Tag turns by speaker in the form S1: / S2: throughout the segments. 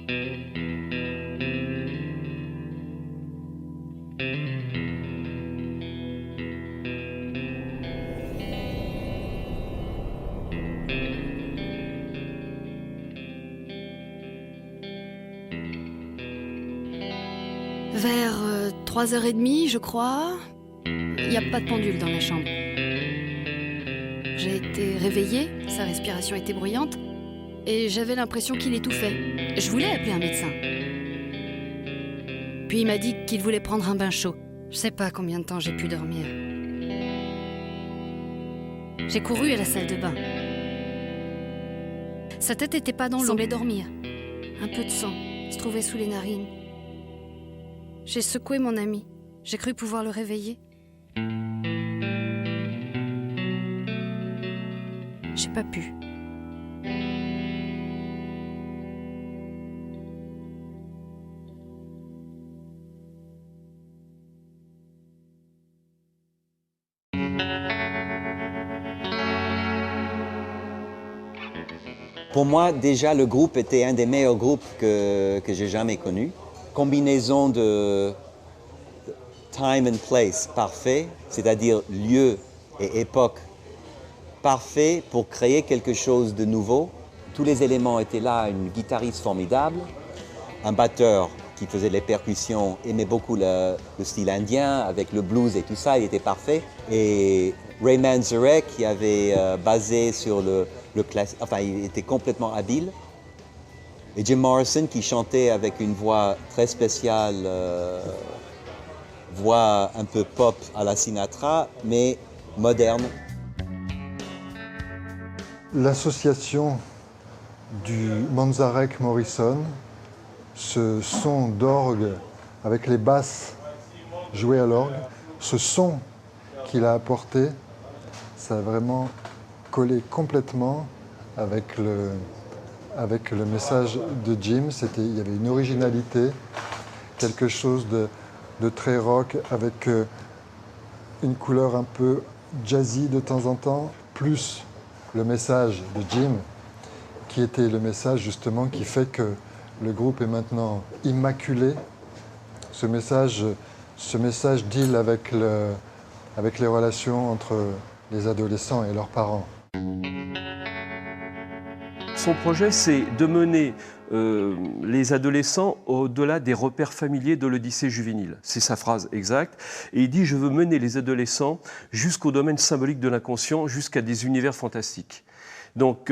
S1: Vers 3h30, je crois, il n'y a pas de pendule dans la chambre. J'ai été réveillée, sa respiration était bruyante, et j'avais l'impression qu'il étouffait. Je voulais appeler un médecin. Puis il m'a dit qu'il voulait prendre un bain chaud. Je sais pas combien de temps j'ai pu dormir. J'ai couru à la salle de bain. Sa tête était pas dans l'eau. Il semblait dormir. Un peu de sang se trouvait sous les narines. J'ai secoué mon ami. J'ai cru pouvoir le réveiller. J'ai pas pu.
S2: Pour moi, déjà, le groupe était un des meilleurs groupes que j'ai jamais connu. Combinaison de time and place parfait, c'est-à-dire lieu et époque parfait pour créer quelque chose de nouveau. Tous les éléments étaient là, une guitariste formidable, un batteur qui faisait les percussions, aimait beaucoup le style indien avec le blues et tout ça, il était parfait. Et Ray Manzarek qui avait basé sur le classique, enfin il était complètement habile. Et Jim Morrison qui chantait avec une voix très spéciale, voix un peu pop à la Sinatra, mais moderne.
S3: L'association du Manzarek-Morrison, ce son d'orgue avec les basses jouées à l'orgue, ce son qu'il a apporté, ça a vraiment collé complètement avec le message de Jim. Il y avait une originalité, quelque chose de très rock avec une couleur un peu jazzy de temps en temps, plus le message de Jim, qui était le message justement qui fait que le groupe est maintenant immaculé. Ce message deal avec les relations entre les adolescents et leurs parents.
S4: Son projet, c'est de mener les adolescents au-delà des repères familiers de l'Odyssée juvénile. C'est sa phrase exacte. Et il dit « Je veux mener les adolescents jusqu'au domaine symbolique de l'inconscient, jusqu'à des univers fantastiques ». Donc,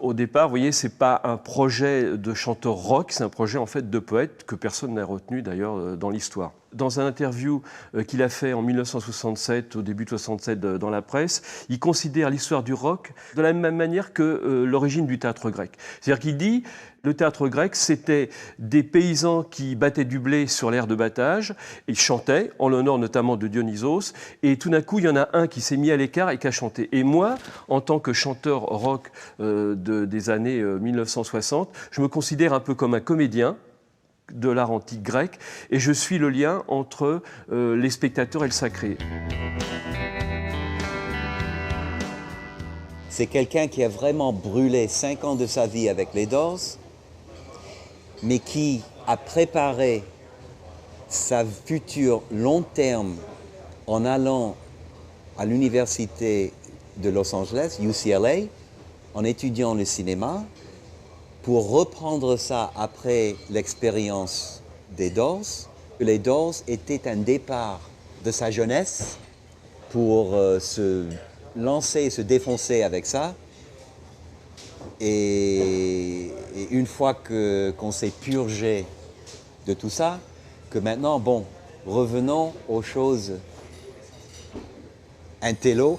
S4: au départ, vous voyez, c'est pas un projet de chanteur rock, c'est un projet en fait de poète que personne n'a retenu d'ailleurs dans l'histoire. Dans un interview qu'il a fait en 1967, au début de 67 dans la presse, il considère l'histoire du rock de la même manière que l'origine du théâtre grec. C'est-à-dire qu'il dit le théâtre grec, c'était des paysans qui battaient du blé sur l'aire de battage, ils chantaient, en l'honneur notamment de Dionysos, et tout d'un coup, il y en a un qui s'est mis à l'écart et qui a chanté. Et moi, en tant que chanteur rock des années 1960, je me considère un peu comme un comédien de l'art antique grec, et je suis le lien entre les spectateurs et le sacré.
S2: C'est quelqu'un qui a vraiment brûlé 5 ans de sa vie avec les Doors, mais qui a préparé sa future long terme en allant à l'université de Los Angeles, UCLA, en étudiant le cinéma, pour reprendre ça après l'expérience des Doors. Les Doors étaient un départ de sa jeunesse pour se lancer et se défoncer avec ça. Et une fois qu'on s'est purgé de tout ça, que maintenant, bon, revenons aux choses intello,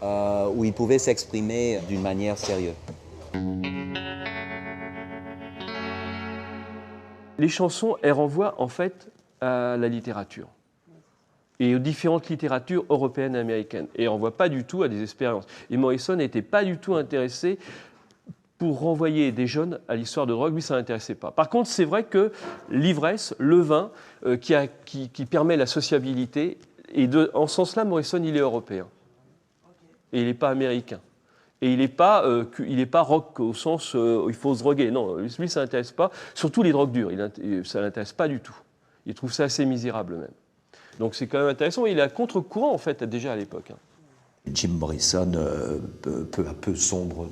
S2: où il pouvait s'exprimer d'une manière sérieuse.
S4: Les chansons, elles renvoient en fait à la littérature et aux différentes littératures européennes et américaines. Et elles ne renvoient pas du tout à des expériences. Et Morrison n'était pas du tout intéressé pour renvoyer des jeunes à l'histoire de drogue. Lui, ça ne l'intéressait pas. Par contre, c'est vrai que l'ivresse, le vin, qui permet la sociabilité, et en ce sens-là, Morrison, il est européen. Et il n'est pas américain. Et il n'est pas rock au sens où il faut se droguer. Non, lui, ça ne l'intéresse pas. Surtout les drogues dures, ça ne l'intéresse pas du tout. Il trouve ça assez misérable même. Donc c'est quand même intéressant. Il est à contre-courant, en fait, déjà à l'époque.
S5: Jim Morrison, peu à peu, sombre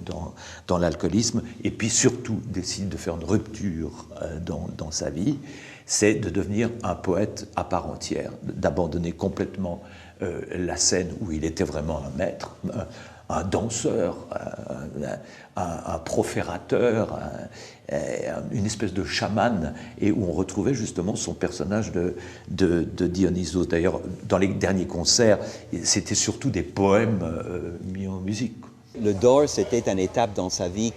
S5: dans l'alcoolisme et puis surtout décide de faire une rupture dans sa vie, c'est de devenir un poète à part entière, d'abandonner complètement la scène où il était vraiment un maître, un danseur, un proférateur, une espèce de chaman, et où on retrouvait justement son personnage de Dionysos. D'ailleurs, dans les derniers concerts, c'était surtout des poèmes mis en musique.
S2: Le Doors, c'était une étape dans sa vie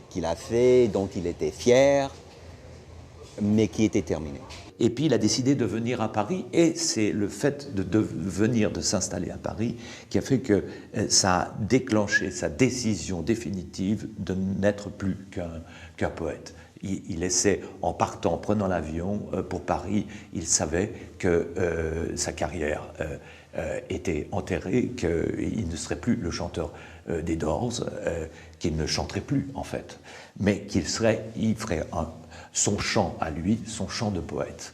S2: qu'il a fait, dont il était fier, mais qui était terminée.
S5: Et puis il a décidé de venir à Paris, et c'est le fait de s'installer à Paris qui a fait que ça a déclenché sa décision définitive de n'être plus qu'un poète. Il essaie, en partant, en prenant l'avion pour Paris, il savait que sa carrière était enterrée, qu'il ne serait plus le chanteur des Doors, qu'il ne chanterait plus en fait, mais il ferait son chant à lui, son chant de poète.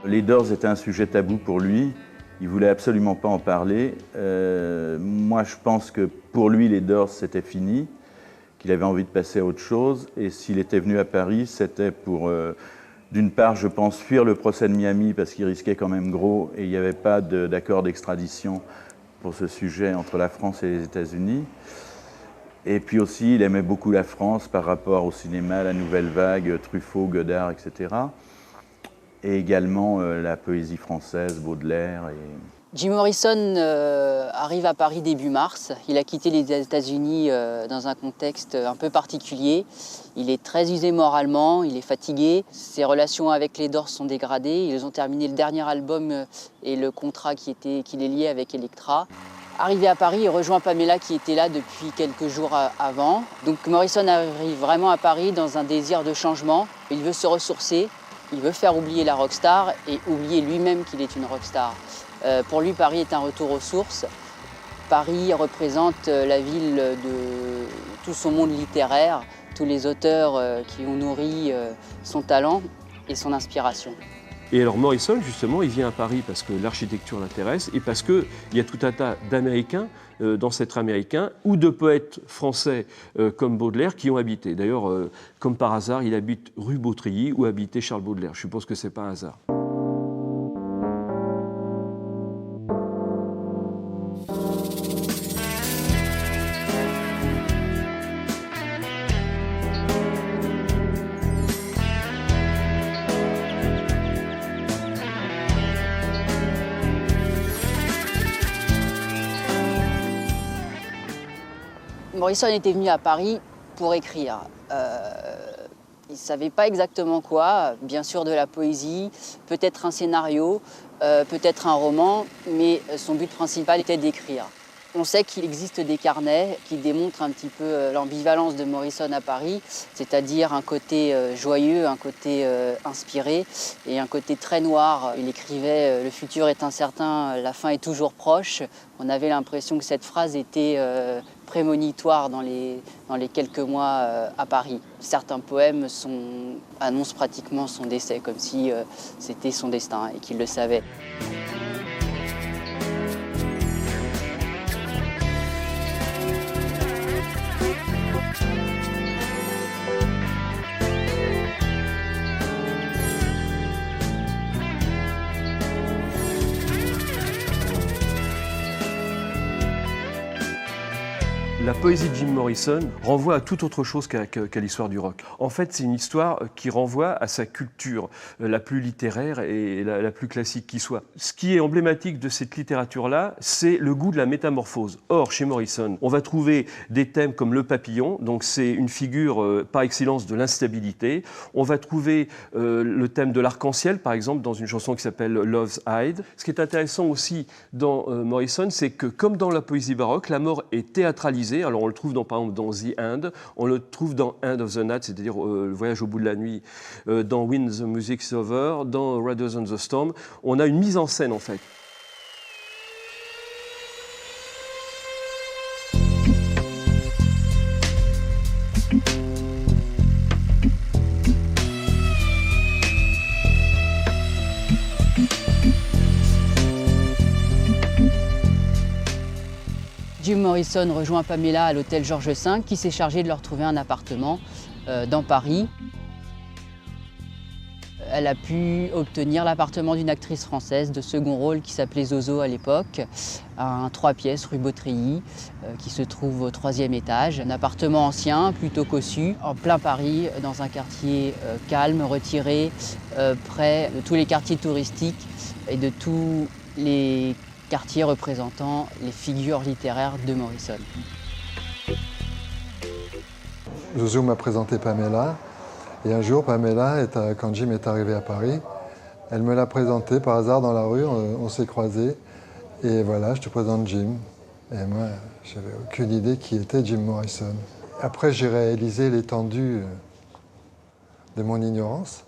S6: Les Doors étaient un sujet tabou pour lui. Il ne voulait absolument pas en parler. Moi, je pense que pour lui, les Doors, c'était fini, qu'il avait envie de passer à autre chose. Et s'il était venu à Paris, c'était pour, d'une part, je pense, fuir le procès de Miami, parce qu'il risquait quand même gros, et il n'y avait pas d'accord d'extradition pour ce sujet entre la France et les États-Unis. Et puis aussi, il aimait beaucoup la France par rapport au cinéma, la Nouvelle Vague, Truffaut, Godard, etc. Et également la poésie française, Baudelaire.
S7: Jim Morrison arrive à Paris début mars. Il a quitté les États-Unis dans un contexte un peu particulier. Il est très usé moralement, il est fatigué. Ses relations avec les Doors sont dégradées. Ils ont terminé le dernier album et le contrat qui les liait avec Elektra. Arrivé à Paris, il rejoint Pamela qui était là depuis quelques jours avant. Donc Morrison arrive vraiment à Paris dans un désir de changement. Il veut se ressourcer, il veut faire oublier la rockstar et oublier lui-même qu'il est une rockstar. Pour lui, Paris est un retour aux sources. Paris représente la ville de tout son monde littéraire, tous les auteurs qui ont nourri son talent et son inspiration.
S4: Et alors Morrison, justement, il vient à Paris parce que l'architecture l'intéresse et parce qu'il y a tout un tas d'Américains, d'ancêtres américains, ou de poètes français comme Baudelaire qui ont habité. D'ailleurs, comme par hasard, il habite rue Beautrilly où habitait Charles Baudelaire. Je suppose que ce n'est pas un hasard.
S7: Morrison était venu à Paris pour écrire. Il ne savait pas exactement quoi, bien sûr de la poésie, peut-être un scénario, peut-être un roman, mais son but principal était d'écrire. On sait qu'il existe des carnets qui démontrent un petit peu l'ambivalence de Morrison à Paris, c'est-à-dire un côté joyeux, un côté inspiré et un côté très noir. Il écrivait « Le futur est incertain, la fin est toujours proche ». On avait l'impression que cette phrase était prémonitoire dans les quelques mois à Paris. Certains poèmes annoncent pratiquement son décès, comme si c'était son destin et qu'il le savait.
S4: La poésie de Jim Morrison renvoie à toute autre chose qu'à l'histoire du rock. En fait, c'est une histoire qui renvoie à sa culture la plus littéraire et la plus classique qui soit. Ce qui est emblématique de cette littérature-là, c'est le goût de la métamorphose. Or, chez Morrison, on va trouver des thèmes comme le papillon, donc c'est une figure par excellence de l'instabilité. On va trouver le thème de l'arc-en-ciel, par exemple, dans une chanson qui s'appelle Love's Hide. Ce qui est intéressant aussi dans Morrison, c'est que, comme dans la poésie baroque, la mort est théâtralisée. croisé. Alors on le trouve par exemple dans The End, on le trouve dans End of the Night, c'est-à-dire Le voyage au bout de la nuit, dans When the Music's Over, dans Riders on the Storm. On a une mise en scène en fait.
S7: Jim Morrison rejoint Pamela à l'hôtel Georges V, qui s'est chargé de leur trouver un appartement dans Paris. Elle a pu obtenir l'appartement d'une actrice française de second rôle qui s'appelait Zozo à l'époque, un 3 pièces rue Beautreilly, qui se trouve au 3e étage. Un appartement ancien, plutôt cossu, en plein Paris, dans un quartier calme, retiré, près de tous les quartiers touristiques et de tous les quartiers représentant les figures littéraires de Morrison.
S3: Zozo m'a présenté Pamela. Et un jour, Pamela, quand Jim est arrivé à Paris, elle me l'a présenté par hasard dans la rue, on s'est croisés. Et voilà, je te présente Jim. Et moi, je n'avais aucune idée qui était Jim Morrison. Après, j'ai réalisé l'étendue de mon ignorance.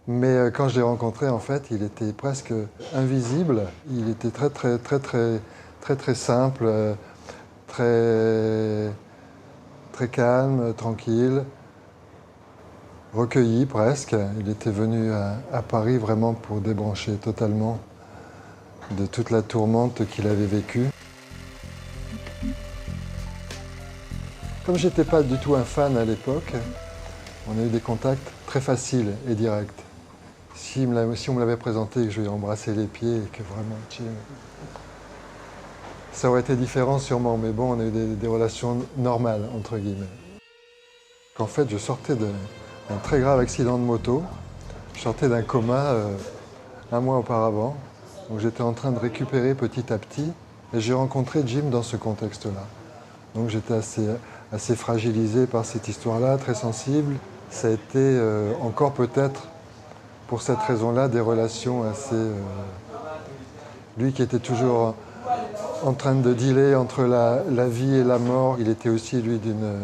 S3: Mais quand je l'ai rencontré, en fait, il était presque invisible. Il était très simple, très calme, tranquille. Recueilli presque. Il était venu à Paris vraiment pour débrancher totalement de toute la tourmente qu'il avait vécue. Comme je n'étais pas du tout un fan à l'époque, on a eu des contacts très faciles et directs. Si on me l'avait présenté et que je lui ai embrassé les pieds et que vraiment Jim... Ça aurait été différent sûrement, mais bon, on a eu des relations normales, entre guillemets. En fait, je sortais d'un très grave accident de moto. Je sortais d'un coma un mois auparavant. Donc j'étais en train de récupérer petit à petit. Et j'ai rencontré Jim dans ce contexte-là. Donc j'étais assez fragilisé par cette histoire-là, très sensible. Ça a été encore peut-être, pour cette raison-là, des relations assez... Lui qui était toujours en train de dealer entre la vie et la mort, il était aussi, lui, d'une...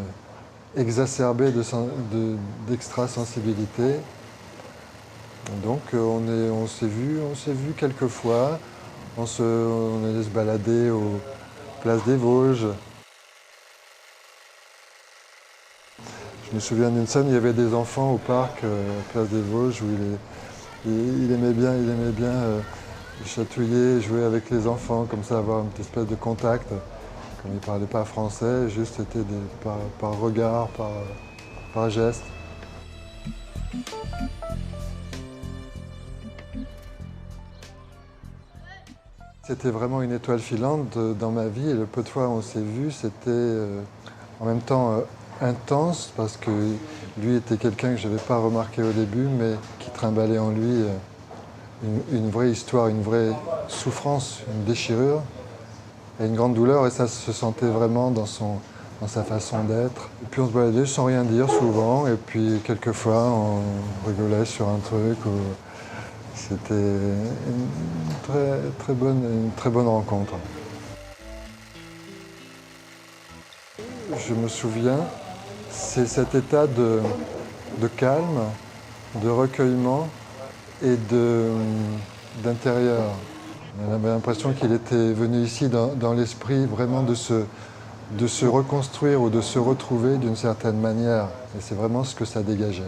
S3: exacerbé d'extra-sensibilité. Donc on s'est vu quelques fois. On allait se balader aux places des Vosges. Je me souviens d'une scène, il y avait des enfants au parc, place des Vosges, où il aimait bien chatouiller, jouer avec les enfants, comme ça avoir une espèce de contact. Comme il ne parlait pas français, juste c'était par regard, par geste. C'était vraiment une étoile filante dans ma vie et le peu de fois où on s'est vu, c'était en même temps intense parce que lui était quelqu'un que je n'avais pas remarqué au début mais qui trimballait en lui une vraie histoire, une vraie souffrance, une déchirure. Et une grande douleur, et ça se sentait vraiment dans sa façon d'être. Et puis on se baladait sans rien dire souvent, et puis quelquefois on rigolait sur un truc. C'était une très bonne rencontre. Je me souviens, c'est cet état de calme, de recueillement et d'intérieur. On avait l'impression qu'il était venu ici dans l'esprit vraiment de se reconstruire ou de se retrouver d'une certaine manière. Et c'est vraiment ce que ça dégageait.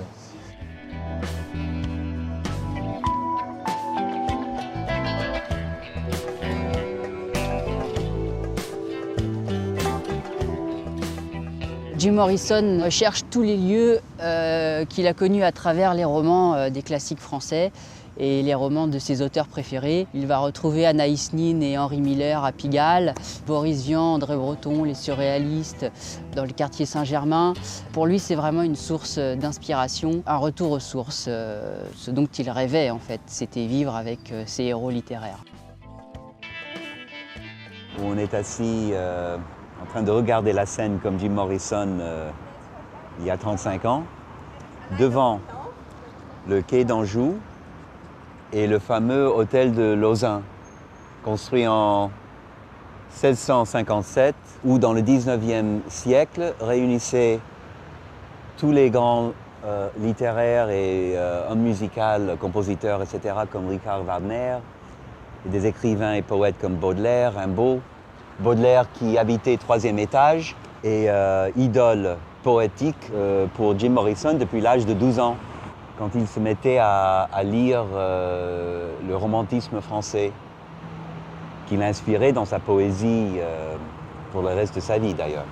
S7: Jim Morrison cherche tous les lieux qu'il a connus à travers les romans des classiques français et les romans de ses auteurs préférés. Il va retrouver Anaïs Nin et Henri Miller à Pigalle, Boris Vian, André Breton, les surréalistes dans le quartier Saint-Germain. Pour lui, c'est vraiment une source d'inspiration, un retour aux sources. Ce dont il rêvait, en fait, c'était vivre avec ses héros littéraires.
S2: On est assis en train de regarder la scène comme Jim Morrison il y a 35 ans, devant le quai d'Anjou et le fameux hôtel de Lausanne, construit en 1657, où dans le 19e siècle réunissait tous les grands littéraires et hommes musicaux, compositeurs, etc., comme Richard Wagner, et des écrivains et poètes comme Baudelaire, Rimbaud. Baudelaire qui habitait 3e étage et idole poétique pour Jim Morrison depuis l'âge de 12 ans, quand il se mettait à lire le romantisme français, qu'il inspirait dans sa poésie pour le reste de sa vie d'ailleurs.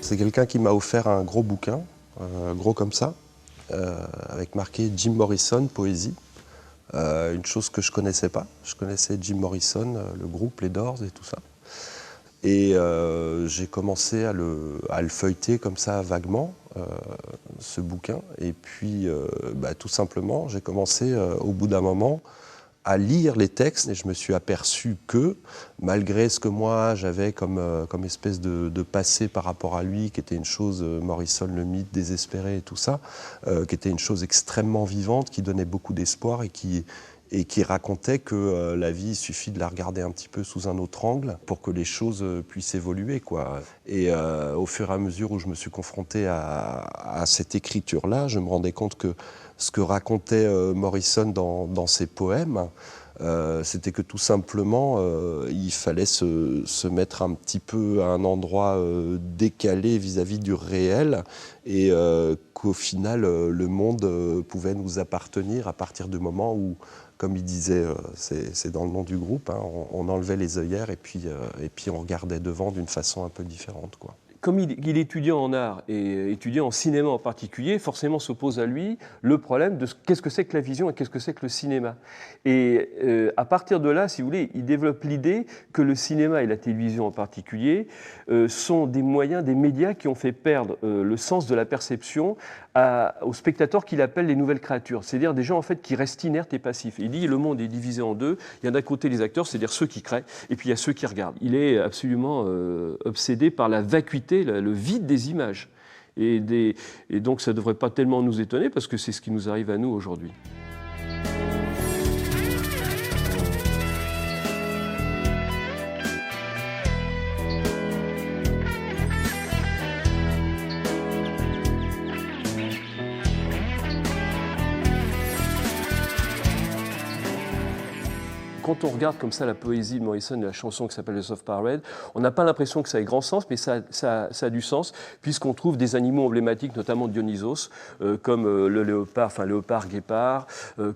S8: C'est quelqu'un qui m'a offert un gros bouquin, gros comme ça, avec marqué Jim Morrison, poésie. Une chose que je ne connaissais pas. Je connaissais Jim Morrison, le groupe, les Doors et tout ça. Et j'ai commencé à le feuilleter comme ça vaguement, ce bouquin. Et puis, tout simplement, j'ai commencé au bout d'un moment à lire les textes et je me suis aperçu que, malgré ce que moi j'avais comme espèce de passé par rapport à lui, qui était une chose, Morrison, le mythe désespéré et tout ça, qui était une chose extrêmement vivante, qui donnait beaucoup d'espoir et qui racontait que la vie, il suffit de la regarder un petit peu sous un autre angle pour que les choses puissent évoluer, quoi. Et au fur et à mesure où je me suis confronté à cette écriture-là, je me rendais compte que ce que racontait Morrison dans ses poèmes, c'était que tout simplement, il fallait se mettre un petit peu à un endroit décalé vis-à-vis du réel et qu'au final, le monde pouvait nous appartenir à partir du moment où, comme il disait, c'est dans le nom du groupe, hein, on enlevait les œillères et puis on regardait devant d'une façon un peu différente, quoi.
S4: Comme il étudiait en art et étudiait en cinéma en particulier, forcément s'oppose à lui le problème de qu'est-ce que c'est que la vision et qu'est-ce que c'est que le cinéma. Et à partir de là, si vous voulez, il développe l'idée que le cinéma et la télévision en particulier sont des moyens, des médias qui ont fait perdre le sens de la perception aux spectateurs qu'il appelle les nouvelles créatures, c'est-à-dire des gens en fait qui restent inertes et passifs. Il dit le monde est divisé en deux, il y a d'un côté les acteurs, c'est-à-dire ceux qui créent, et puis il y a ceux qui regardent. Il est absolument obsédé par la vacuité, le vide des images. Et donc ça ne devrait pas tellement nous étonner parce que c'est ce qui nous arrive à nous aujourd'hui. Quand on regarde comme ça la poésie de Morrison et la chanson qui s'appelle The Soft Parade, on n'a pas l'impression que ça ait grand sens, mais ça a du sens, puisqu'on trouve des animaux emblématiques, notamment Dionysos, comme le léopard, enfin léopard, guépard,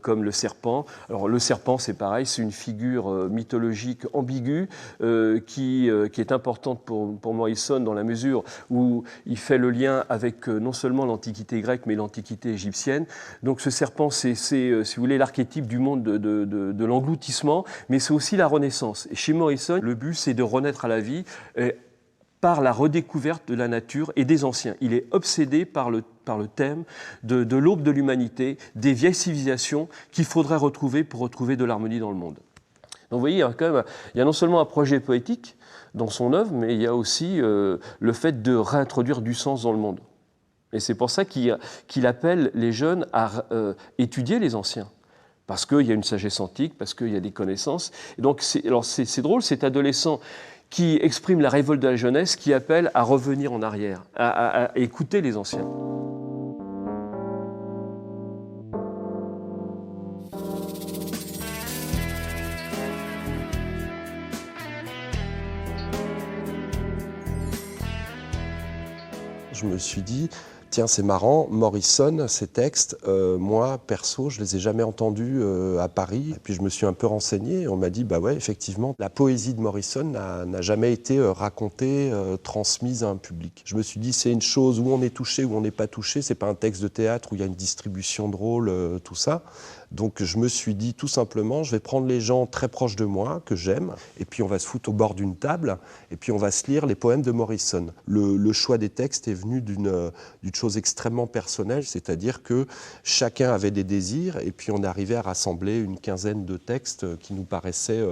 S4: comme le serpent. Alors le serpent, c'est pareil, c'est une figure mythologique ambiguë qui est importante pour Morrison dans la mesure où il fait le lien avec non seulement l'Antiquité grecque, mais l'Antiquité égyptienne. Donc ce serpent, c'est si vous voulez, l'archétype du monde de l'engloutissement, mais c'est aussi la renaissance. Et chez Morrison, le but, c'est de renaître à la vie par la redécouverte de la nature et des anciens. Il est obsédé par le thème de l'aube de l'humanité, des vieilles civilisations qu'il faudrait retrouver pour retrouver de l'harmonie dans le monde. Donc vous voyez, il y a non seulement un projet poétique dans son œuvre, mais il y a aussi le fait de réintroduire du sens dans le monde. Et c'est pour ça qu'il appelle les jeunes à étudier les anciens. Parce qu'il y a une sagesse antique, parce qu'il y a des connaissances. Et donc, c'est drôle, cet adolescent qui exprime la révolte de la jeunesse, qui appelle à revenir en arrière, à écouter les anciens.
S8: Je me suis dit, Tiens, c'est marrant, Morrison, ces textes, moi, perso, je les ai jamais entendus à Paris. Et puis je me suis un peu renseigné et on m'a dit, bah ouais, effectivement, la poésie de Morrison n'a jamais été racontée, transmise à un public. Je me suis dit, c'est une chose où on est touché, où on n'est pas touché. C'est pas un texte de théâtre où il y a une distribution de rôles, tout ça. Donc je me suis dit tout simplement, je vais prendre les gens très proches de moi, que j'aime, et puis on va se foutre au bord d'une table, et puis on va se lire les poèmes de Morrison. Le choix des textes est venu d'une chose extrêmement personnelle, c'est-à-dire que chacun avait des désirs, et puis on arrivait à rassembler une quinzaine de textes qui nous paraissaient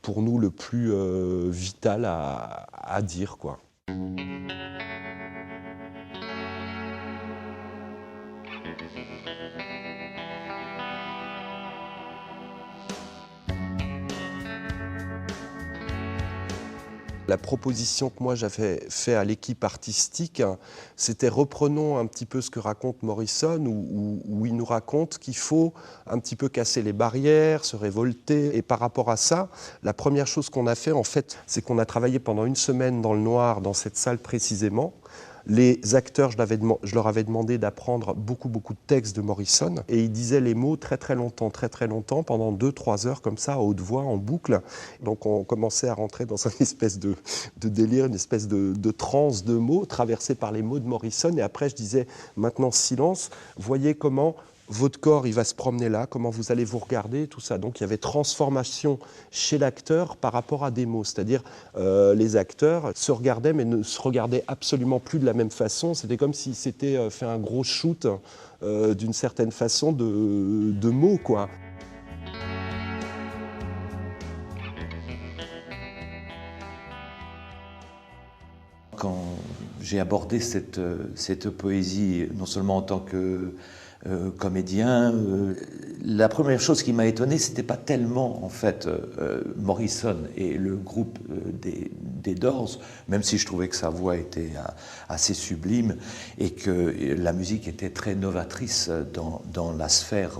S8: pour nous le plus vital à dire, quoi. La proposition que moi j'avais faite à l'équipe artistique, c'était reprenons un petit peu ce que raconte Morrison, où il nous raconte qu'il faut un petit peu casser les barrières, se révolter. Et par rapport à ça, la première chose qu'on a fait, en fait, c'est qu'on a travaillé pendant une semaine dans le noir, dans cette salle précisément. Les acteurs, je leur avais demandé d'apprendre beaucoup de textes de Morrison et ils disaient les mots très longtemps, pendant 2-3 heures comme ça, à haute voix, en boucle. Donc on commençait à rentrer dans une espèce de délire, une espèce de transe de mots traversée par les mots de Morrison. Et après je disais, maintenant silence, voyez comment votre corps, il va se promener là, comment vous allez vous regarder, tout ça. Donc il y avait transformation chez l'acteur par rapport à des mots. C'est-à-dire les acteurs se regardaient mais ne se regardaient absolument plus de la même façon. C'était comme s'ils s'étaient fait un gros shoot d'une certaine façon de mots, quoi.
S5: Quand j'ai abordé cette poésie, non seulement en tant que comédien, la première chose qui m'a étonné, c'était pas tellement en fait Morrison et le groupe des Doors, même si je trouvais que sa voix était assez sublime et que la musique était très novatrice dans la sphère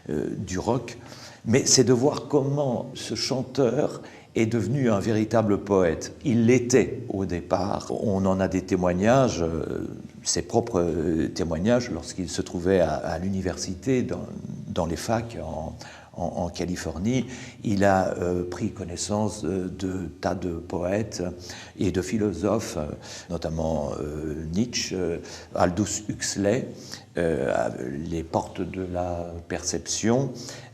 S5: du rock, mais c'est de voir comment ce chanteur est devenu un véritable poète. Il l'était au départ. On en a des témoignages, ses propres témoignages, lorsqu'il se trouvait à l'université, dans les facs en Californie. Il a pris connaissance de tas de poètes et de philosophes, notamment Nietzsche, Aldous Huxley, les portes de la perception.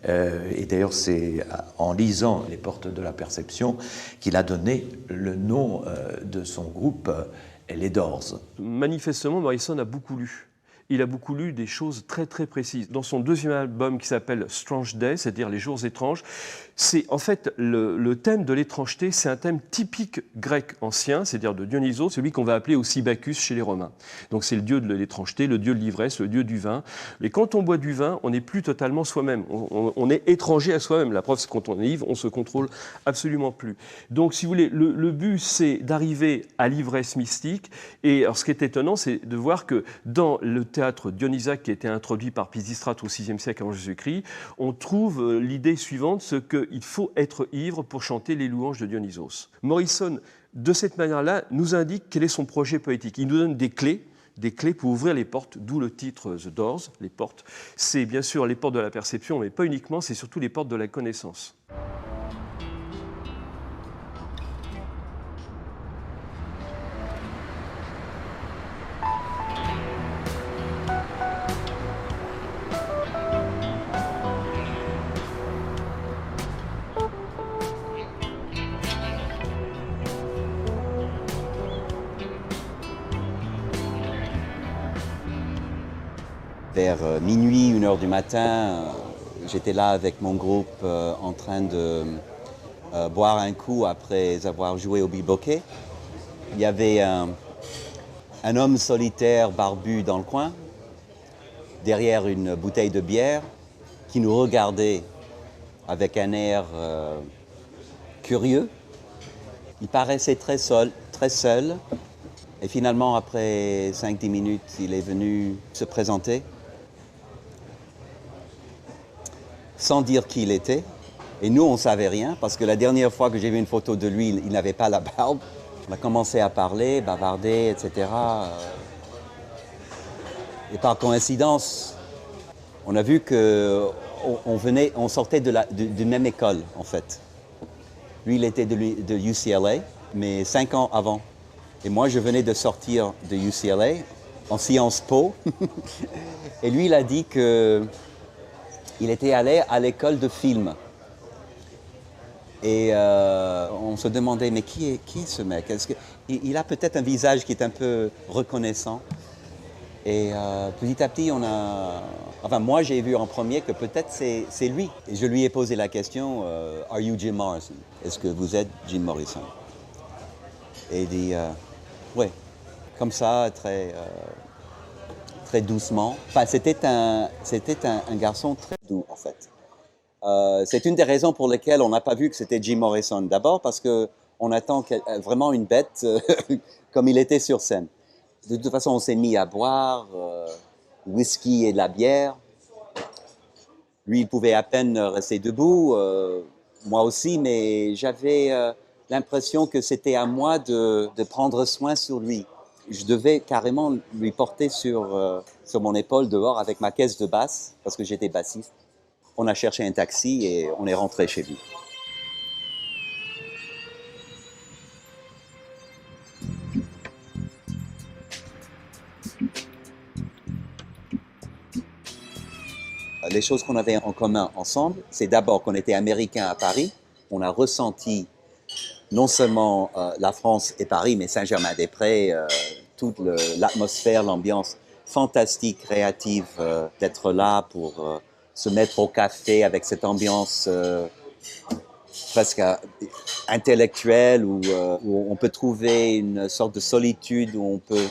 S5: Et d'ailleurs, c'est en lisant les portes de la perception qu'il a donné le nom de son groupe, les Doors.
S4: Manifestement, Morrison a beaucoup lu. Il a beaucoup lu des choses très précises. Dans son deuxième album qui s'appelle Strange Days, c'est-à-dire Les Jours étranges, c'est en fait le thème de l'étrangeté, c'est un thème typique grec ancien, c'est-à-dire de Dionysos, celui qu'on va appeler aussi Bacchus chez les Romains. Donc c'est le dieu de l'étrangeté, le dieu de l'ivresse, le dieu du vin. Mais quand on boit du vin, on n'est plus totalement soi-même. On est étranger à soi-même. La preuve, c'est quand on est ivre, on se contrôle absolument plus. Donc si vous voulez, le but, c'est d'arriver à l'ivresse mystique. Et alors, ce qui est étonnant, c'est de voir que dans le théâtre dionysaque qui a été introduit par Pisistrate au VIe siècle avant Jésus-Christ, on trouve l'idée suivante, ce qu'il faut être ivre pour chanter les louanges de Dionysos. Morrison, de cette manière-là, nous indique quel est son projet poétique. Il nous donne des clés pour ouvrir les portes, d'où le titre The Doors, les portes. C'est bien sûr les portes de la perception, mais pas uniquement, c'est surtout les portes de la connaissance.
S2: Vers minuit, 1h du matin, j'étais là avec mon groupe en train de boire un coup après avoir joué au bilboquet. Il y avait un homme solitaire barbu dans le coin, derrière une bouteille de bière, qui nous regardait avec un air curieux. Il paraissait très seul. Et finalement, après 5-10 minutes, il est venu se présenter, sans dire qui il était. Et nous, on ne savait rien, parce que la dernière fois que j'ai vu une photo de lui, il n'avait pas la barbe. On a commencé à parler, bavarder, etc. Et par coïncidence, on a vu on sortait de même école, en fait. Lui, il était de UCLA, mais 5 ans avant. Et moi, je venais de sortir de UCLA en Sciences Po. Et lui, il a dit qu'il était allé à l'école de film. Et on se demandait, mais qui est ce mec? Il a peut-être un visage qui est un peu reconnaissant. Et petit à petit, moi, j'ai vu en premier que peut-être c'est lui. Et je lui ai posé la question, Are you Jim Morrison? Est-ce que vous êtes Jim Morrison? Et il dit, oui. Comme ça, très doucement. Enfin, c'était un garçon très doux, en fait. C'est une des raisons pour lesquelles on n'a pas vu que c'était Jim Morrison. D'abord parce qu'on attend vraiment une bête comme il était sur scène. De toute façon, on s'est mis à boire whisky et de la bière. Lui, il pouvait à peine rester debout, moi aussi, mais j'avais l'impression que c'était à moi de prendre soin sur lui. Je devais carrément lui porter sur mon épaule dehors avec ma caisse de basse, parce que j'étais bassiste. On a cherché un taxi et on est rentré chez lui. Les choses qu'on avait en commun ensemble, c'est d'abord qu'on était américains à Paris. On a ressenti non seulement la France et Paris, mais Saint-Germain-des-Prés, toute l'atmosphère, l'ambiance fantastique, créative d'être là pour se mettre au café avec cette ambiance presque intellectuelle où on peut trouver une sorte de solitude, où on peut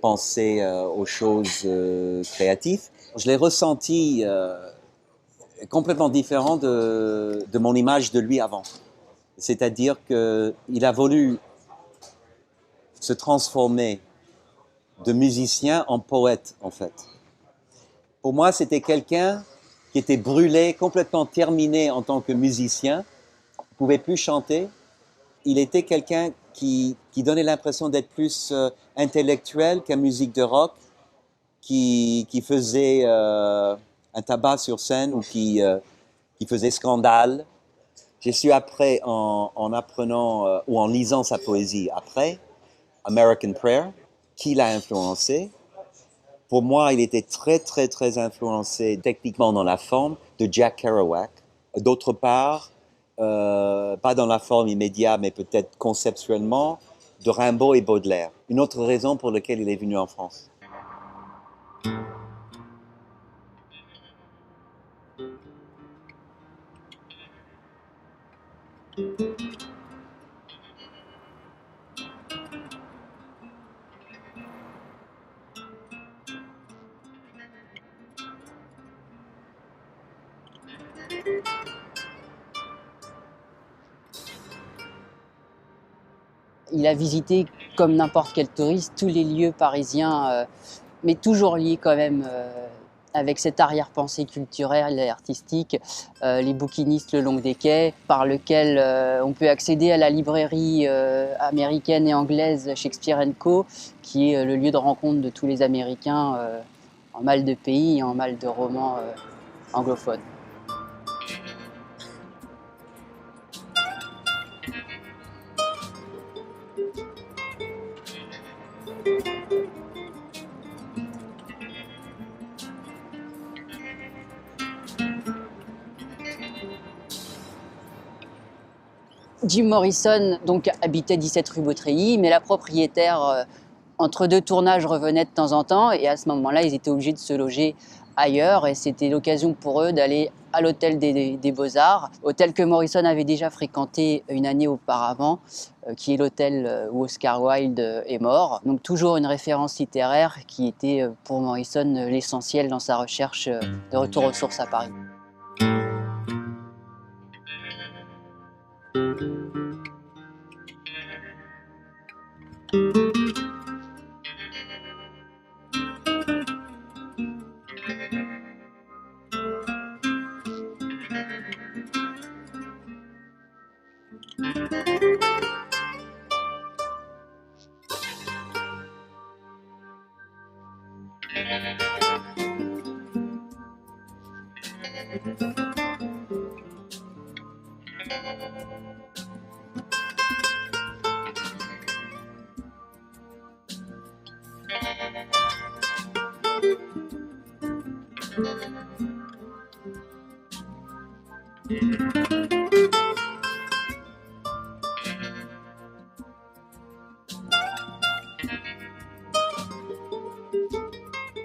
S2: penser aux choses créatives. Je l'ai ressenti complètement différent de mon image de lui avant. C'est-à-dire qu'il a voulu se transformer de musicien en poète, en fait. Pour moi, c'était quelqu'un qui était brûlé, complètement terminé en tant que musicien, ne pouvait plus chanter. Il était quelqu'un qui donnait l'impression d'être plus intellectuel qu'un musique de rock, qui faisait un tabac sur scène ou qui faisait scandale. J'ai su après, en apprenant ou en lisant sa poésie après, American Prayer, qui l'a influencé. Pour moi, il était très, très, très influencé techniquement dans la forme de Jack Kerouac. D'autre part, pas dans la forme immédiate, mais peut-être conceptuellement, de Rimbaud et Baudelaire. Une autre raison pour laquelle il est venu en France.
S7: Il a visité, comme n'importe quel touriste, tous les lieux parisiens, mais toujours liés quand même avec cette arrière-pensée culturelle et artistique, les bouquinistes le long des quais, par lequel on peut accéder à la librairie américaine et anglaise Shakespeare & Co., qui est le lieu de rencontre de tous les Américains en mal de pays et en mal de romans anglophones. Jim Morrison donc, habitait 17 rue Beautreilly, mais la propriétaire, entre deux tournages, revenait de temps en temps. Et à ce moment-là, ils étaient obligés de se loger ailleurs. Et c'était l'occasion pour eux d'aller à l'hôtel des Beaux-Arts, hôtel que Morrison avait déjà fréquenté une année auparavant, qui est l'hôtel où Oscar Wilde est mort. Donc toujours une référence littéraire qui était pour Morrison l'essentiel dans sa recherche de retour aux sources à Paris.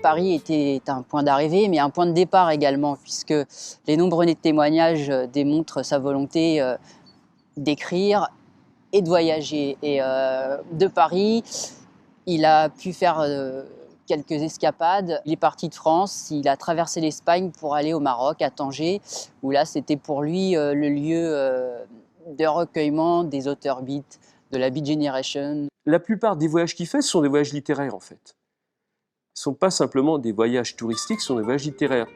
S7: Paris était un point d'arrivée, mais un point de départ également, puisque les nombreux témoignages démontrent sa volonté d'écrire et de voyager. Et de Paris, il a pu faire quelques escapades. Il est parti de France, il a traversé l'Espagne pour aller au Maroc, à Tanger, où là, c'était pour lui le lieu de recueillement des auteurs beat, de la Beat Generation.
S4: La plupart des voyages qu'il fait, ce sont des voyages littéraires, en fait. Ce ne sont pas simplement des voyages touristiques, ce sont des voyages littéraires.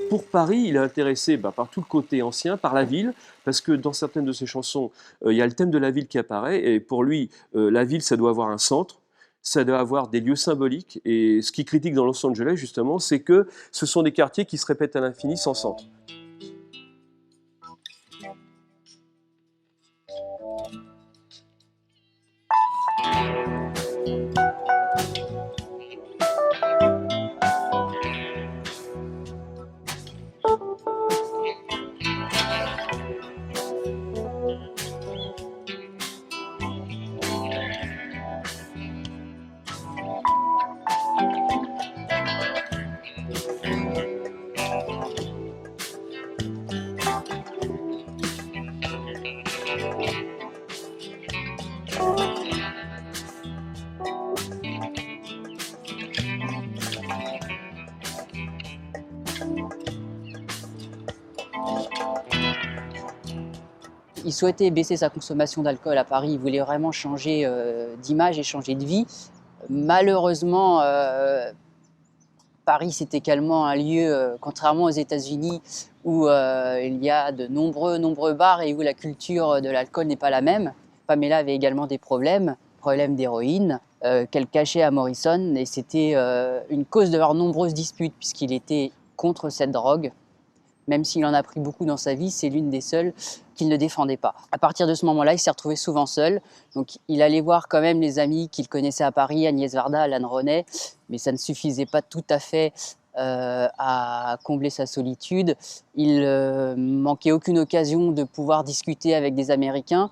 S4: Pour Paris, il est intéressé par tout le côté ancien, par la ville, parce que dans certaines de ses chansons, il y a le thème de la ville qui apparaît, et pour lui, la ville, ça doit avoir un centre, ça doit avoir des lieux symboliques, et ce qu'il critique dans Los Angeles, justement, c'est que ce sont des quartiers qui se répètent à l'infini sans centre.
S7: Il souhaitait baisser sa consommation d'alcool à Paris, il voulait vraiment changer d'image et changer de vie. Malheureusement, Paris, c'est également un lieu, contrairement aux États-Unis, où il y a de nombreux bars et où la culture de l'alcool n'est pas la même. Pamela avait également des problèmes d'héroïne, qu'elle cachait à Morrison, et c'était une cause de leurs nombreuses disputes, puisqu'il était contre cette drogue. Même s'il en a pris beaucoup dans sa vie, c'est l'une des seules qu'il ne défendait pas. À partir de ce moment-là, il s'est retrouvé souvent seul. Donc, il allait voir quand même les amis qu'il connaissait à Paris, Agnès Varda, Alan René, mais ça ne suffisait pas tout à fait à combler sa solitude. Il manquait aucune occasion de pouvoir discuter avec des Américains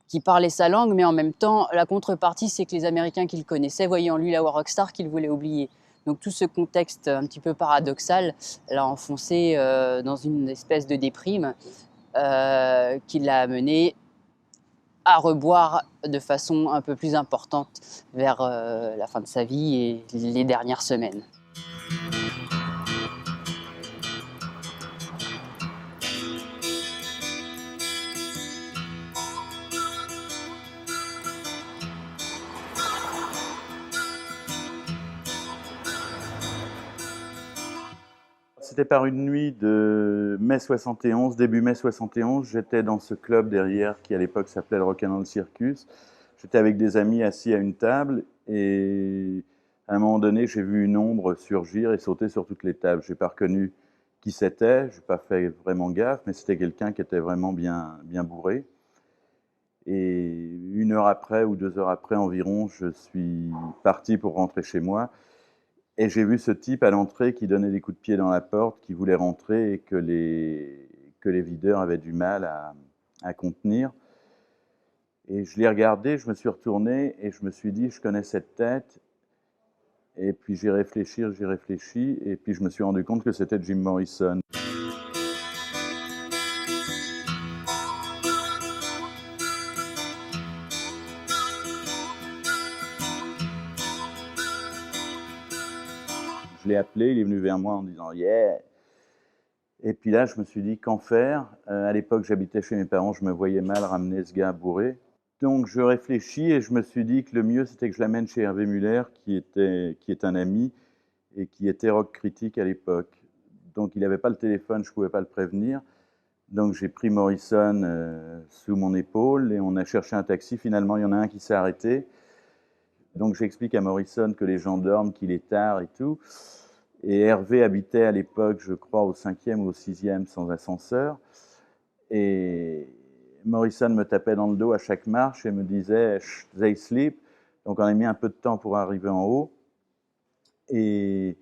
S7: qui parlaient sa langue, mais en même temps, la contrepartie, c'est que les Américains qu'il connaissait voyaient en lui la rockstar qu'il voulait oublier. Donc tout ce contexte un petit peu paradoxal l'a enfoncé dans une espèce de déprime qui l'a amené à reboire de façon un peu plus importante vers la fin de sa vie et les dernières semaines.
S6: C'était par une nuit de mai 71, début mai 71. J'étais dans ce club derrière qui à l'époque s'appelait le Rock'n'Roll Circus. J'étais avec des amis assis à une table et à un moment donné, j'ai vu une ombre surgir et sauter sur toutes les tables. Je n'ai pas reconnu qui c'était, je n'ai pas fait vraiment gaffe, mais c'était quelqu'un qui était vraiment bien bourré. Et 1 heure après ou 2 heures après environ, je suis parti pour rentrer chez moi. Et j'ai vu ce type à l'entrée qui donnait des coups de pied dans la porte, qui voulait rentrer et que les videurs avaient du mal à contenir. Et je l'ai regardé, je me suis retourné et je me suis dit, je connais cette tête. Et puis j'ai réfléchi, et puis je me suis rendu compte que c'était Jim Morrison. Je l'ai appelé, il est venu vers moi en disant « Yeah !» Et puis là, je me suis dit, qu'en faire ? À l'époque, j'habitais chez mes parents, je me voyais mal ramener ce gars bourré. Donc je réfléchis et je me suis dit que le mieux, c'était que je l'amène chez Hervé Muller, qui est un ami et qui était rock critique à l'époque. Donc il n'avait pas le téléphone, je ne pouvais pas le prévenir. Donc j'ai pris Morrison sous mon épaule et on a cherché un taxi. Finalement, il y en a un qui s'est arrêté. Donc j'explique à Morrison que les gens dorment, qu'il est tard et tout. Et Hervé habitait à l'époque, je crois, au 5e ou au 6e sans ascenseur. Et Morrison me tapait dans le dos à chaque marche et me disait « they sleep ». Donc on a mis un peu de temps pour arriver en haut. Et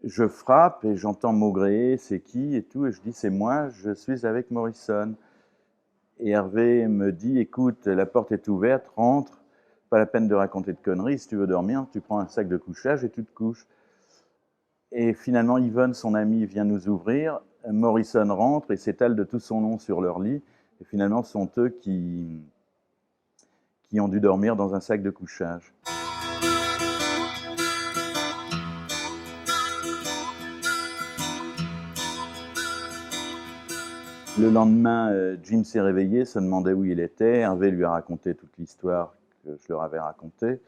S6: je frappe et j'entends maugréer, c'est qui et tout. Et je dis, c'est moi, je suis avec Morrison. Et Hervé me dit, écoute, la porte est ouverte, rentre, pas la peine de raconter de conneries. Si tu veux dormir, tu prends un sac de couchage et tu te couches. Et finalement, Yvonne, son amie, vient nous ouvrir. Morrison rentre et s'étale de tout son long sur leur lit. Et finalement, ce sont eux qui ont dû dormir dans un sac de couchage. Le lendemain, Jim s'est réveillé, se demandait où il était. Hervé lui a raconté toute l'histoire que je leur avais racontée.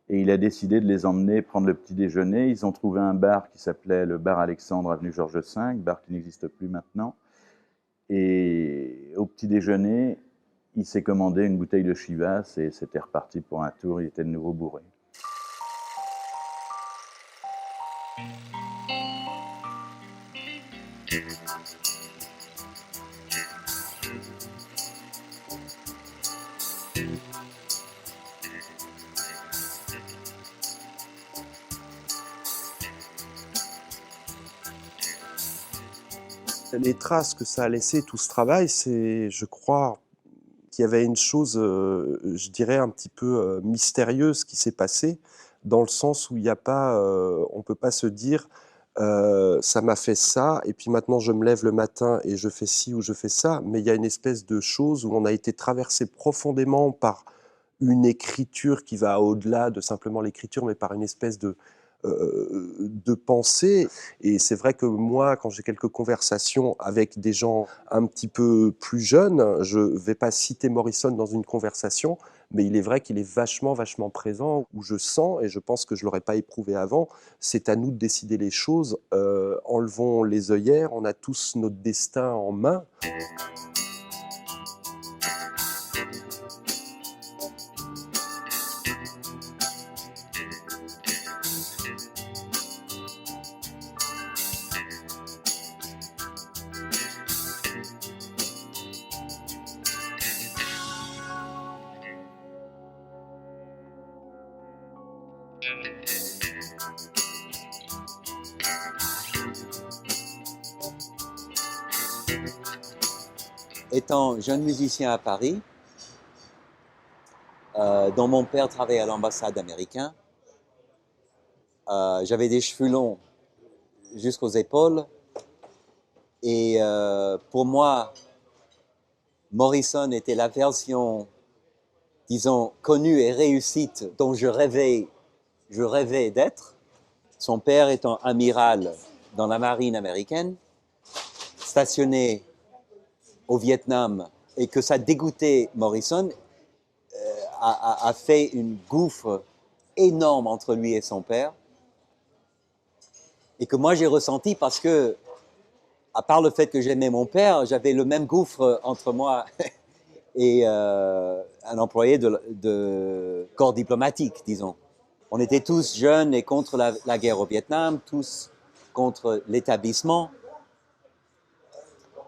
S6: Et il a décidé de les emmener prendre le petit déjeuner. Ils ont trouvé un bar qui s'appelait le bar Alexandre, avenue Georges V, bar qui n'existe plus maintenant. Et au petit déjeuner, il s'est commandé une bouteille de Chivas et c'était reparti pour un tour. Il était de nouveau bourré.
S8: Les traces que ça a laissé, tout ce travail, c'est, je crois, qu'il y avait une chose, je dirais, un petit peu mystérieuse qui s'est passée, dans le sens où il n'y a pas, on ne peut pas se dire, ça m'a fait ça, et puis maintenant je me lève le matin et je fais ci ou je fais ça, mais il y a une espèce de chose où on a été traversé profondément par une écriture qui va au-delà de simplement l'écriture, mais par une espèce de pensée. Et c'est vrai que moi, quand j'ai quelques conversations avec des gens un petit peu plus jeunes, je ne vais pas citer Morrison dans une conversation, mais il est vrai qu'il est vachement, vachement présent, où je sens, et je pense que je ne l'aurais pas éprouvé avant, c'est à nous de décider les choses. Enlevons les œillères, on a tous notre destin en main.
S2: Étant jeune musicien à Paris, dont mon père travaillait à l'ambassade américaine, j'avais des cheveux longs jusqu'aux épaules. Et pour moi, Morrison était la version, disons, connue et réussite dont je rêvais d'être. Son père étant amiral dans la marine américaine, stationné au Vietnam, et que ça dégoûtait Morrison, a fait une gouffre énorme entre lui et son père, et que moi j'ai ressenti parce que, à part le fait que j'aimais mon père, j'avais le même gouffre entre moi et un employé de corps diplomatique, disons. On était tous jeunes et contre la guerre au Vietnam, tous contre l'établissement.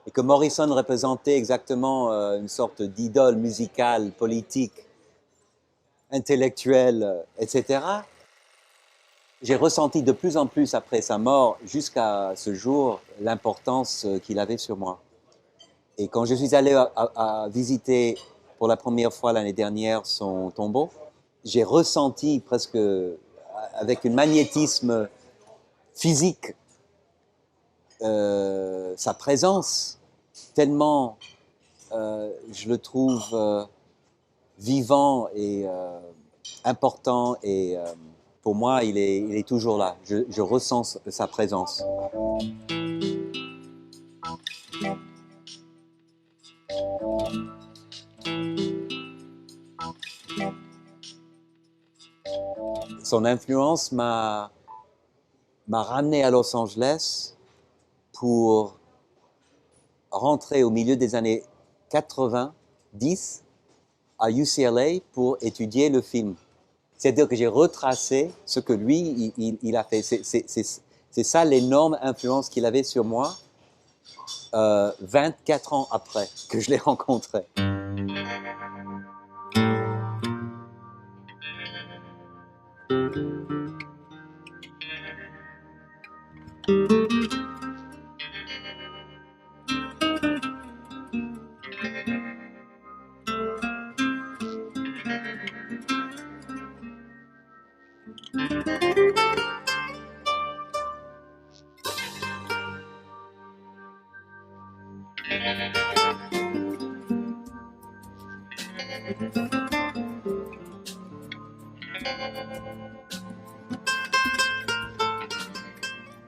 S2: Et que Morrison représentait exactement une sorte d'idole musicale, politique, intellectuelle, etc. J'ai ressenti de plus en plus après sa mort, jusqu'à ce jour, l'importance qu'il avait sur moi. Et quand je suis allé à visiter pour la première fois l'année dernière son tombeau, j'ai ressenti presque avec un magnétisme physique sa présence, tellement je le trouve vivant et important, et pour moi il est toujours là, je ressens sa présence. Son influence m'a ramené à Los Angeles pour rentrer au milieu des années 90 à UCLA pour étudier le film. C'est-à-dire que j'ai retracé ce que lui, il a fait. C'est ça l'énorme influence qu'il avait sur moi 24 ans après que je l'ai rencontré.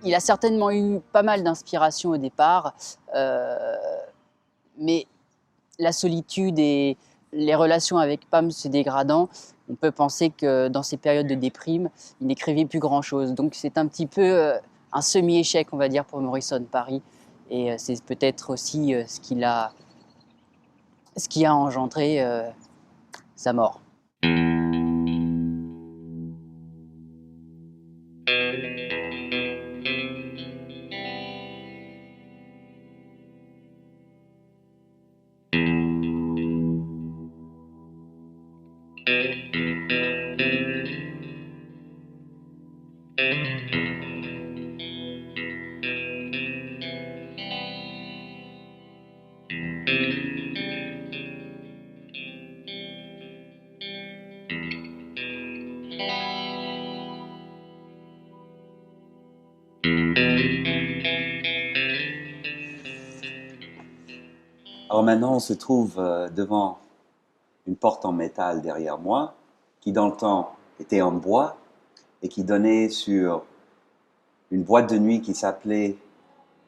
S7: Il a certainement eu pas mal d'inspiration au départ, mais la solitude et les relations avec Pam se dégradant, on peut penser que dans ces périodes de déprime, il n'écrivait plus grand-chose. Donc c'est un petit peu un semi-échec, on va dire, pour Morrison, Paris. Et c'est peut-être aussi ce qui a engendré sa mort.
S2: Alors maintenant, on se trouve devant une porte en métal derrière moi, qui dans le temps était en bois et qui donnait sur une boîte de nuit qui s'appelait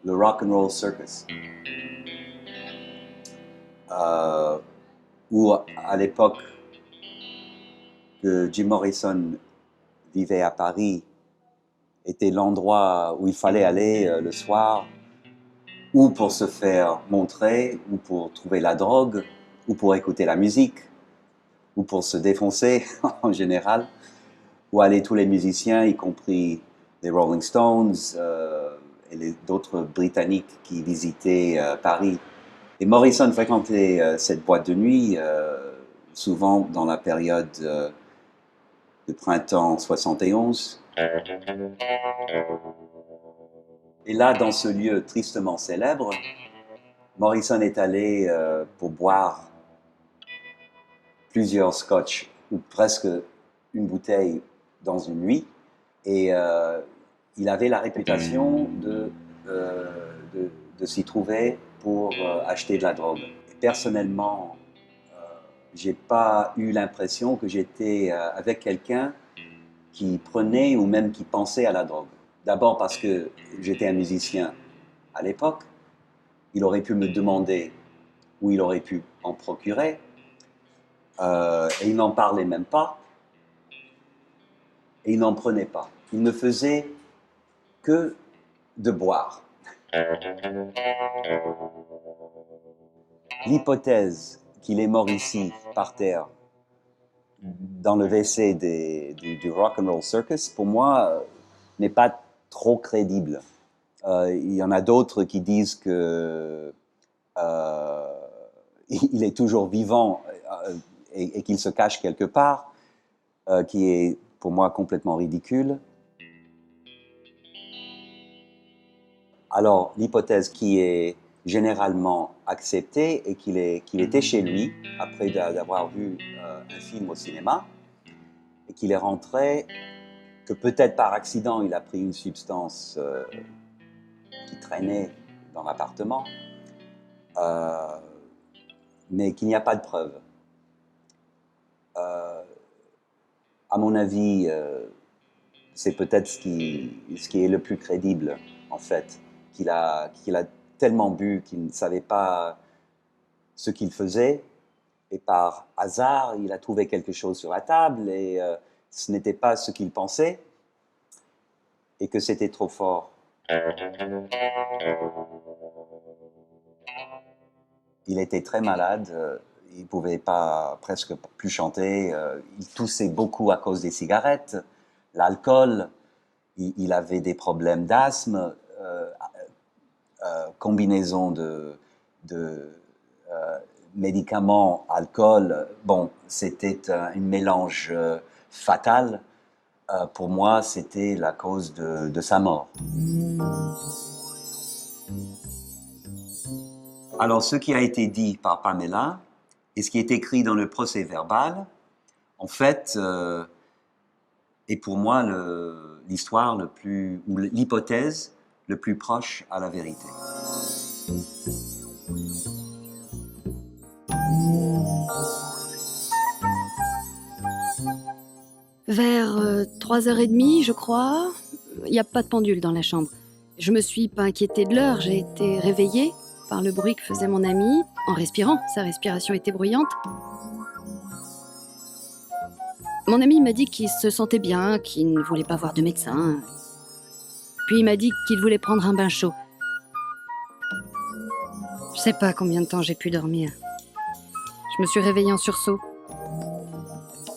S2: le Rock and Roll Circus. Où à l'époque que Jim Morrison vivait à Paris, était l'endroit où il fallait aller le soir, ou pour se faire montrer, ou pour trouver la drogue, ou pour écouter la musique, ou pour se défoncer en général, où allaient tous les musiciens, y compris les Rolling Stones et d'autres Britanniques qui visitaient Paris. Et Morrison fréquentait cette boîte de nuit, souvent dans la période de printemps 71. Et là, dans ce lieu tristement célèbre, Morrison est allé pour boire plusieurs scotch, ou presque une bouteille dans une nuit. Et il avait la réputation de s'y trouver pour acheter de la drogue. Et personnellement, j'ai pas eu l'impression que j'étais avec quelqu'un qui prenait ou même qui pensait à la drogue. D'abord parce que j'étais un musicien à l'époque, il aurait pu me demander où il aurait pu en procurer, et il n'en parlait même pas, et il n'en prenait pas. Il ne faisait que de boire. L'hypothèse qu'il est mort ici, par terre, dans le WC du Rock and Roll Circus, pour moi, n'est pas trop crédible. Il y en a d'autres qui disent que il est toujours vivant et qu'il se cache quelque part, qui est pour moi complètement ridicule. Alors, l'hypothèse qui est généralement acceptée est qu'il était chez lui, après d'avoir vu un film au cinéma, et qu'il est rentré, que peut-être par accident, il a pris une substance qui traînait dans l'appartement, mais qu'il n'y a pas de preuve. À mon avis, c'est peut-être ce qui est le plus crédible, en fait, qu'il a tellement bu qu'il ne savait pas ce qu'il faisait, et par hasard, il a trouvé quelque chose sur la table, et ce n'était pas ce qu'il pensait, et que c'était trop fort. Il était très malade, il ne pouvait pas presque plus chanter. Il toussait beaucoup à cause des cigarettes, l'alcool. Il avait des problèmes d'asthme, combinaison de médicaments, alcool. Bon, c'était un mélange fatal. Pour moi, c'était la cause de sa mort. Alors, ce qui a été dit par Pamela et ce qui est écrit dans le procès-verbal, en fait, est pour moi l'histoire ou l'hypothèse le plus proche à la vérité.
S1: Vers 3h30, je crois, il n'y a pas de pendule dans la chambre. Je me suis pas inquiétée de l'heure, j'ai été réveillée par le bruit que faisait mon ami en respirant. Sa respiration était bruyante. Mon ami m'a dit qu'il se sentait bien, qu'il ne voulait pas voir de médecin. Puis il m'a dit qu'il voulait prendre un bain chaud. Je sais pas combien de temps j'ai pu dormir. Je me suis réveillée en sursaut.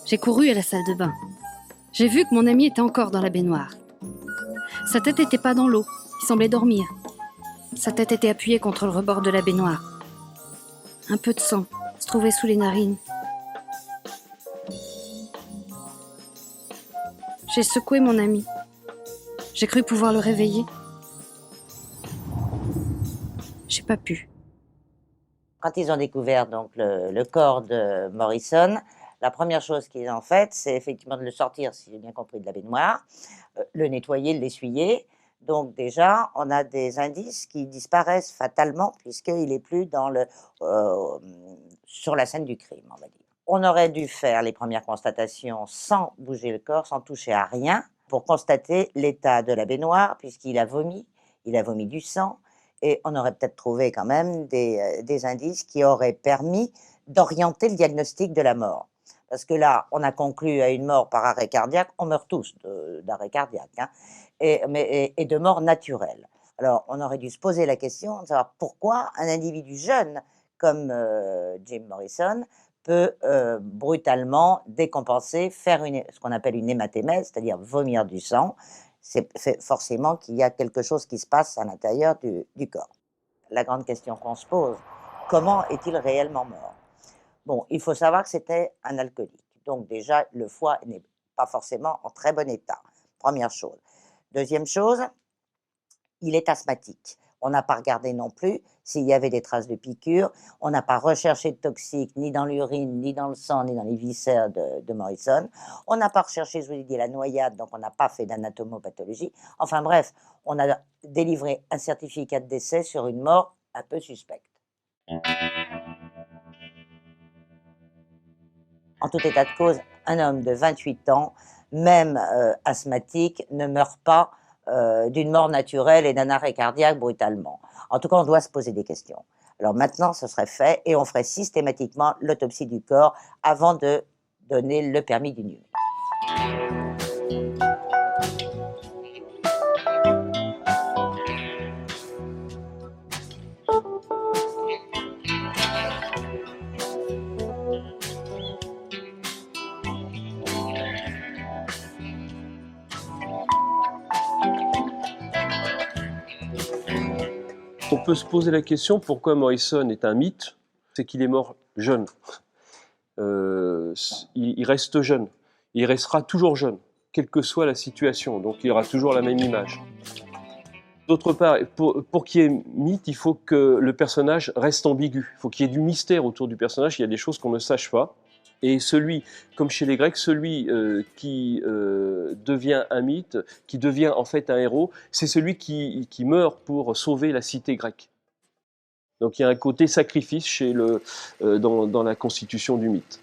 S1: J'ai couru à la salle de bain. J'ai vu que mon ami était encore dans la baignoire. Sa tête n'était pas dans l'eau, il semblait dormir. Sa tête était appuyée contre le rebord de la baignoire. Un peu de sang se trouvait sous les narines. J'ai secoué mon ami. J'ai cru pouvoir le réveiller. J'ai pas pu.
S9: Quand ils ont découvert donc le corps de Morrison, la première chose qu'ils ont faite, c'est effectivement de le sortir, si j'ai bien compris, de la baignoire, le nettoyer, l'essuyer. Donc déjà, on a des indices qui disparaissent fatalement puisqu'il n'est plus sur la scène du crime, on va dire. On aurait dû faire les premières constatations sans bouger le corps, sans toucher à rien, pour constater l'état de la baignoire, puisqu'il a vomi du sang, et on aurait peut-être trouvé quand même des indices qui auraient permis d'orienter le diagnostic de la mort. Parce que là, on a conclu à une mort par arrêt cardiaque, on meurt tous d'arrêt cardiaque, hein, et de mort naturelle. Alors, on aurait dû se poser la question de savoir pourquoi un individu jeune comme Jim Morrison peut brutalement décompenser, faire ce qu'on appelle une hématémèse, c'est-à-dire vomir du sang. C'est forcément qu'il y a quelque chose qui se passe à l'intérieur du corps. La grande question qu'on se pose, comment est-il réellement mort? Bon, il faut savoir que c'était un alcoolique. Donc déjà, le foie n'est pas forcément en très bon état. Première chose. Deuxième chose, il est asthmatique. On n'a pas regardé non plus s'il y avait des traces de piqûres. On n'a pas recherché de toxiques ni dans l'urine, ni dans le sang, ni dans les viscères de Morrison. On n'a pas recherché, je vous l'ai dit, la noyade, donc on n'a pas fait d'anatomopathologie. Enfin bref, on a délivré un certificat de décès sur une mort un peu suspecte. En tout état de cause, un homme de 28 ans, même asthmatique, ne meurt pas d'une mort naturelle et d'un arrêt cardiaque brutalement. En tout cas, on doit se poser des questions. Alors maintenant, ce serait fait et on ferait systématiquement l'autopsie du corps avant de donner le permis d'inhumer.
S4: On peut se poser la question pourquoi Morrison est un mythe, c'est qu'il est mort jeune. Il reste jeune, il restera toujours jeune, quelle que soit la situation, donc il aura toujours la même image. D'autre part, pour qu'il y ait mythe, il faut que le personnage reste ambigu, il faut qu'il y ait du mystère autour du personnage, il y a des choses qu'on ne sache pas. Et celui, comme chez les Grecs, celui qui devient un mythe, qui devient en fait un héros, c'est celui qui meurt pour sauver la cité grecque. Donc il y a un côté sacrifice dans la constitution du mythe.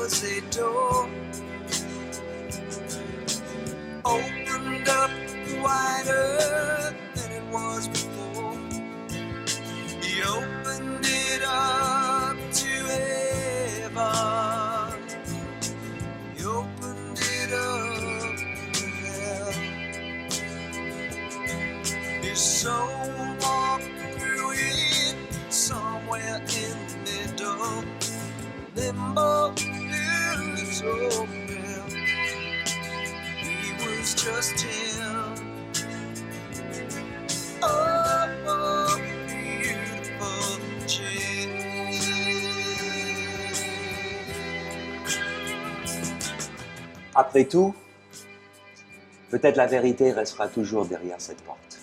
S10: was a door opened up wider than it was before. He opened it up to heaven. He opened it up to hell. His soul walked through it somewhere in the middle. Limbo is open. He was just him. Oh, beautiful change.
S2: Après tout, peut-être la vérité restera toujours derrière cette porte.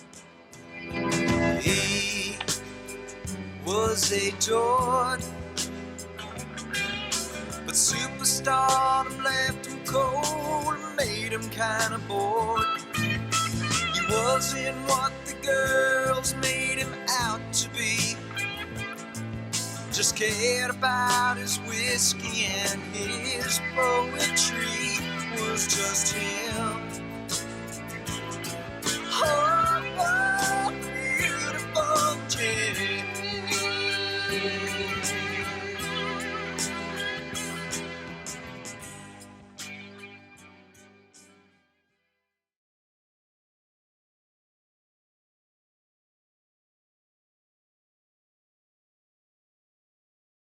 S10: He was adored, but superstardom left him cold and made him kind of bored. He wasn't what the girls made him out to be. Just cared about his whiskey and his poetry was just him.